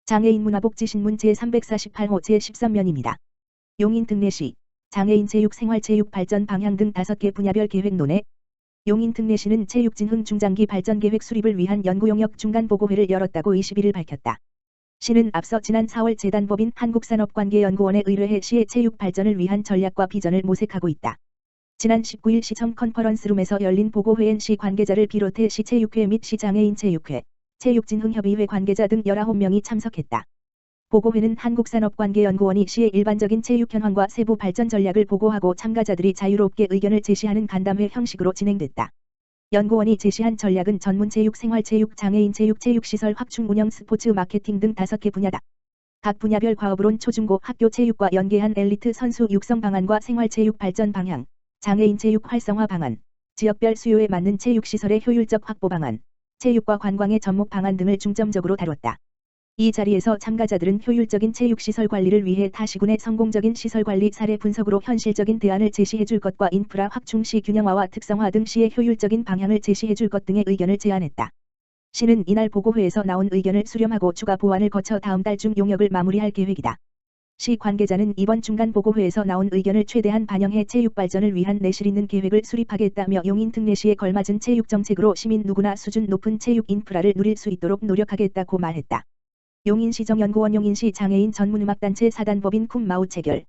장애인 문화복지신문 제348호 제13면입니다. 용인 특례시 장애인 체육 생활체육 발전 방향 등 5개 분야별 계획 논의. 용인 특례시는 체육진흥 중장기 발전 계획 수립을 위한 연구용역 중간보고회를 열었다고 21일 밝혔다. 시는 앞서 지난 4월 재단법인 한국산업관계연구원에 의뢰해 시의 체육 발전을 위한 전략과 비전을 모색하고 있다. 지난 19일 시청 컨퍼런스룸에서 열린 보고회엔 시 관계자를 비롯해 시체육회 및 시장애인체육회, 체육진흥협의회 관계자 등 19명이 참석했다. 보고회는 한국산업관계연구원이 시의 일반적인 체육 현황과 세부 발전 전략을 보고하고 참가자들이 자유롭게 의견을 제시하는 간담회 형식으로 진행됐다. 연구원이 제시한 전략은 전문체육, 생활체육, 장애인체육, 체육시설 확충 운영, 스포츠 마케팅 등 5개 분야다. 각 분야별 과업으론 초중고 학교 체육과 연계한 엘리트 선수 육성 방안과 생활체육 발전 방향, 장애인체육 활성화 방안, 지역별 수요에 맞는 체육시설의 효율적 확보 방안, 체육과 관광의 접목 방안 등을 중점적으로 다뤘다. 이 자리에서 참가자들은 효율적인 체육시설 관리를 위해 타 시군의 성공적인 시설관리 사례 분석으로 현실적인 대안을 제시해줄 것과 인프라 확충 시 균형화와 특성화 등 시의 효율적인 방향을 제시해줄 것 등의 의견을 제안했다. 시는 이날 보고회에서 나온 의견을 수렴하고 추가 보완을 거쳐 다음 달 중 용역을 마무리할 계획이다. 시 관계자는 이번 중간 보고회에서 나온 의견을 최대한 반영해 체육 발전을 위한 내실 있는 계획을 수립하겠다며 용인 특례시에 걸맞은 체육 정책으로 시민 누구나 수준 높은 체육 인프라를 누릴 수 있도록 노력하겠다고 말했다. 용인시정연구원 용인시 장애인 전문음악단체 사단법인 쿰마우 체결.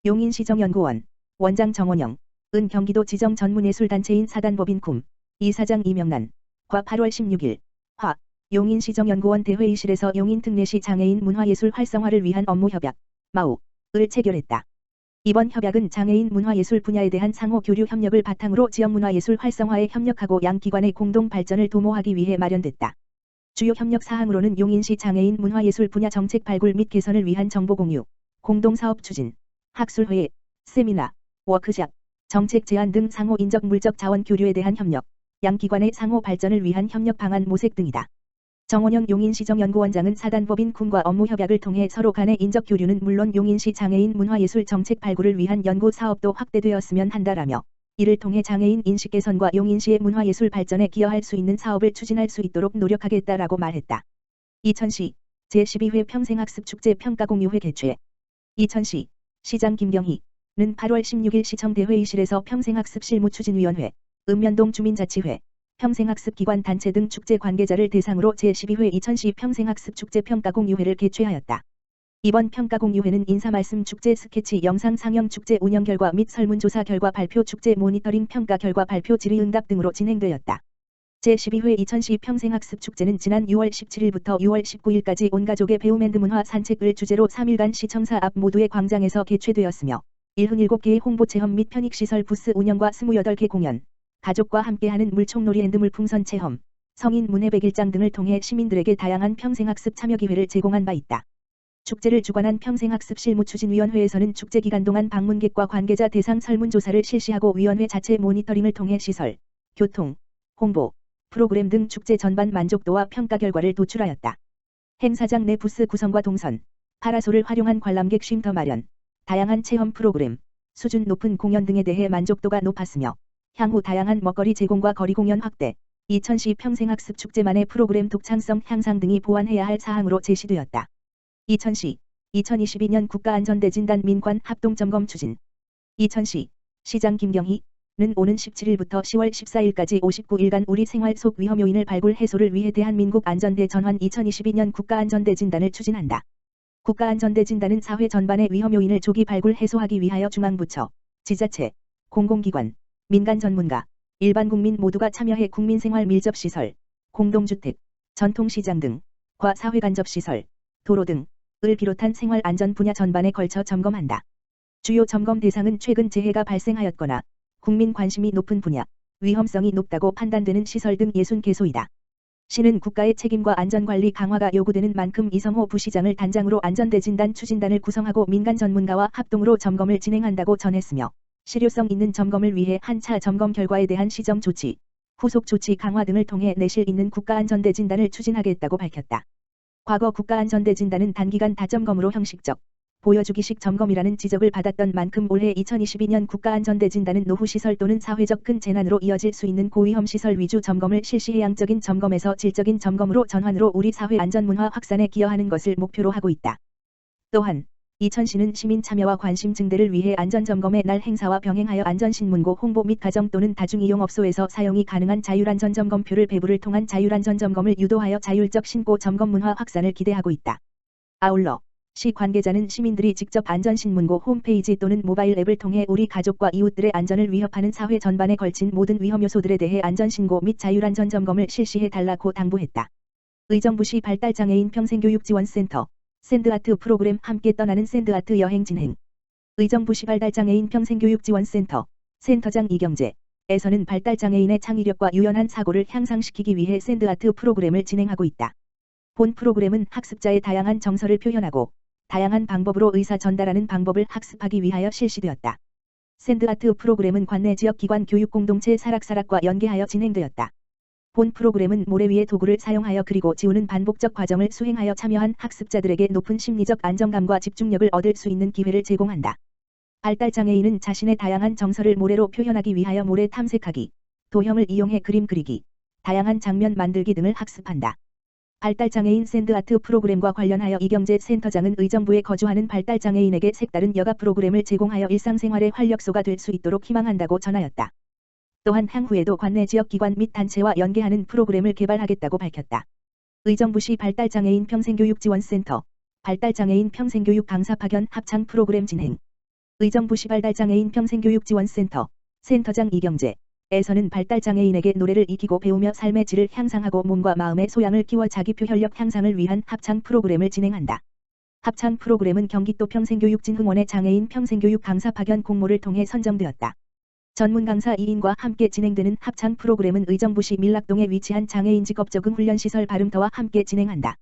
용인시정연구원 원장 정원영, 은 경기도 지정 전문예술단체인 사단법인 쿰, 이사장 이명란, 과 8월 16일 화 용인시정연구원 대회의실에서 용인특례시 장애인 문화예술 활성화를 위한 업무협약 마우를 체결했다. 이번 협약은 장애인 문화예술 분야에 대한 상호 교류 협력을 바탕으로 지역문화예술 활성화에 협력하고 양 기관의 공동 발전을 도모하기 위해 마련됐다. 주요 협력 사항으로는 용인시 장애인 문화예술 분야 정책 발굴 및 개선을 위한 정보 공유, 공동사업 추진, 학술회의, 세미나, 워크샵, 정책 제안 등 상호 인적 물적 자원 교류에 대한 협력, 양 기관의 상호 발전을 위한 협력 방안 모색 등이다. 정원영 용인시정연구원장은 사단법인 쿰과 업무 협약을 통해 서로 간의 인적 교류는 물론 용인시 장애인 문화예술 정책 발굴을 위한 연구 사업도 확대되었으면 한다라며 이를 통해 장애인 인식 개선과 용인시의 문화예술 발전에 기여할 수 있는 사업을 추진할 수 있도록 노력하겠다라고 말했다. 이천시 제12회 평생학습축제 평가공유회 개최. 이천시 시장 김경희는 8월 16일 시청 대회의실에서 평생학습실무추진위원회, 읍면동 주민자치회, 평생학습기관 단체 등 축제 관계자를 대상으로 제12회 이천시 평생학습축제 평가공유회를 개최하였다. 이번 평가공유회는 인사말씀 축제 스케치 영상 상영 축제 운영 결과 및 설문조사 결과 발표 축제 모니터링 평가 결과 발표 질의응답 등으로 진행되었다. 제12회 이천시 평생학습축제는 지난 6월 17일부터 6월 19일까지 온가족의 배움앤드 문화 산책을 주제로 3일간 시청사 앞 모두의 광장에서 개최되었으며 77개의 홍보체험 및 편익시설 부스 운영과 28개 공연, 가족과 함께하는 물총놀이 앤드 물풍선 체험, 성인 문예 100일장 등을 통해 시민들에게 다양한 평생학습 참여 기회를 제공한 바 있다. 축제를 주관한 평생학습 실무추진위원회에서는 축제 기간 동안 방문객과 관계자 대상 설문조사를 실시하고 위원회 자체 모니터링을 통해 시설, 교통, 홍보, 프로그램 등 축제 전반 만족도와 평가 결과를 도출하였다. 행사장 내 부스 구성과 동선, 파라솔을 활용한 관람객 쉼터 마련, 다양한 체험 프로그램, 수준 높은 공연 등에 대해 만족도가 높았으며 향후 다양한 먹거리 제공과 거리 공연 확대, 이천시 평생학습 축제만의 프로그램 독창성 향상 등이 보완해야 할 사항으로 제시되었다. 이천시 2022년 국가안전대진단 민관 합동점검 추진. 이천시 시장 김경희는 오는 17일부터 10월 14일까지 59일간 우리 생활 속 위험 요인을 발굴 해소를 위해 대한민국 안전대 전환 2022년 국가안전대진단을 추진한다. 국가안전대진단은 사회 전반의 위험 요인을 조기 발굴 해소하기 위하여 중앙부처, 지자체, 공공기관, 민간 전문가, 일반 국민 모두가 참여해 국민생활 밀접시설, 공동주택, 전통시장 등과 사회간접시설, 도로 등을 비롯한 생활 안전 분야 전반에 걸쳐 점검한다. 주요 점검 대상은 최근 재해가 발생하였거나 국민 관심이 높은 분야, 위험성이 높다고 판단되는 시설 등 60개소이다. 시는 국가의 책임과 안전관리 강화가 요구되는 만큼 이성호 부시장을 단장으로 안전대진단 추진단을 구성하고 민간 전문가와 합동으로 점검을 진행한다고 전했으며 실효성 있는 점검을 위해 한 차 점검 결과에 대한 시정 조치, 후속 조치 강화 등을 통해 내실 있는 국가안전대진단을 추진하겠다고 밝혔다. 과거 국가안전대진단은 단기간 다점검으로 형식적, 보여주기식 점검이라는 지적을 받았던 만큼 올해 2022년 국가안전대진단은 노후시설 또는 사회적 큰 재난으로 이어질 수 있는 고위험 시설 위주 점검을 실시해 양적인 점검에서 질적인 점검으로 전환으로 우리 사회 안전문화 확산에 기여하는 것을 목표로 하고 있다. 또한 이천시는 시민 참여와 관심 증대를 위해 안전점검의 날 행사와 병행하여 안전신문고 홍보 및 가정 또는 다중이용업소에서 사용이 가능한 자율안전점검표를 배부를 통한 자율안전점검을 유도하여 자율적 신고 점검 문화 확산을 기대하고 있다. 아울러 시 관계자는 시민들이 직접 안전신문고 홈페이지 또는 모바일 앱을 통해 우리 가족과 이웃들의 안전을 위협하는 사회 전반에 걸친 모든 위험 요소들에 대해 안전신고 및 자율안전점검을 실시해 달라고 당부했다. 의정부시 발달장애인 평생교육지원센터 샌드아트 프로그램 함께 떠나는 샌드아트 여행 진행. 의정부시 발달장애인 평생교육지원센터 센터장 이경재에서는 발달장애인의 창의력과 유연한 사고를 향상시키기 위해 샌드아트 프로그램을 진행하고 있다. 본 프로그램은 학습자의 다양한 정서를 표현하고 다양한 방법으로 의사 전달하는 방법을 학습하기 위하여 실시되었다. 샌드아트 프로그램은 관내 지역기관 교육공동체 사락사락과 연계하여 진행되었다. 본 프로그램은 모래 위의 도구를 사용하여 그리고 지우는 반복적 과정을 수행하여 참여한 학습자들에게 높은 심리적 안정감과 집중력을 얻을 수 있는 기회를 제공한다. 발달장애인은 자신의 다양한 정서를 모래로 표현하기 위하여 모래 탐색하기, 도형을 이용해 그림 그리기, 다양한 장면 만들기 등을 학습한다. 발달장애인 샌드아트 프로그램과 관련하여 이경재 센터장은 의정부에 거주하는 발달장애인에게 색다른 여가 프로그램을 제공하여 일상생활의 활력소가 될 수 있도록 희망한다고 전하였다. 또한 향후에도 관내 지역기관 및 단체와 연계하는 프로그램을 개발하겠다고 밝혔다. 의정부시 발달장애인 평생교육지원센터 발달장애인 평생교육 강사 파견 합창 프로그램 진행. 의정부시 발달장애인 평생교육지원센터 센터장 이경재에서는 발달장애인에게 노래를 익히고 배우며 삶의 질을 향상하고 몸과 마음의 소양을 키워 자기 표현력 향상을 위한 합창 프로그램을 진행한다. 합창 프로그램은 경기도 평생교육진흥원의 장애인 평생교육 강사 파견 공모를 통해 선정되었다. 전문 강사 2인과 함께 진행되는 합창 프로그램은 의정부시 밀락동에 위치한 장애인 직업적응 훈련시설 바름터와 함께 진행한다.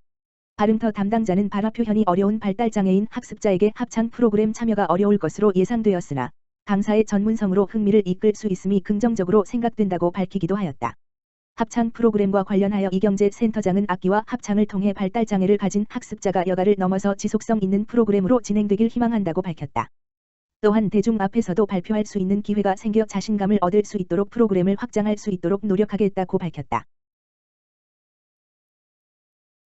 바름터 담당자는 발화 표현이 어려운 발달장애인 학습자에게 합창 프로그램 참여가 어려울 것으로 예상되었으나 강사의 전문성으로 흥미를 이끌 수 있음이 긍정적으로 생각된다고 밝히기도 하였다. 합창 프로그램과 관련하여 이경재 센터장은 악기와 합창을 통해 발달장애를 가진 학습자가 여가를 넘어서 지속성 있는 프로그램으로 진행되길 희망한다고 밝혔다. 또한 대중 앞에서도 발표할 수 있는 기회가 생겨 자신감을 얻을 수 있도록 프로그램을 확장할 수 있도록 노력하겠다고 밝혔다.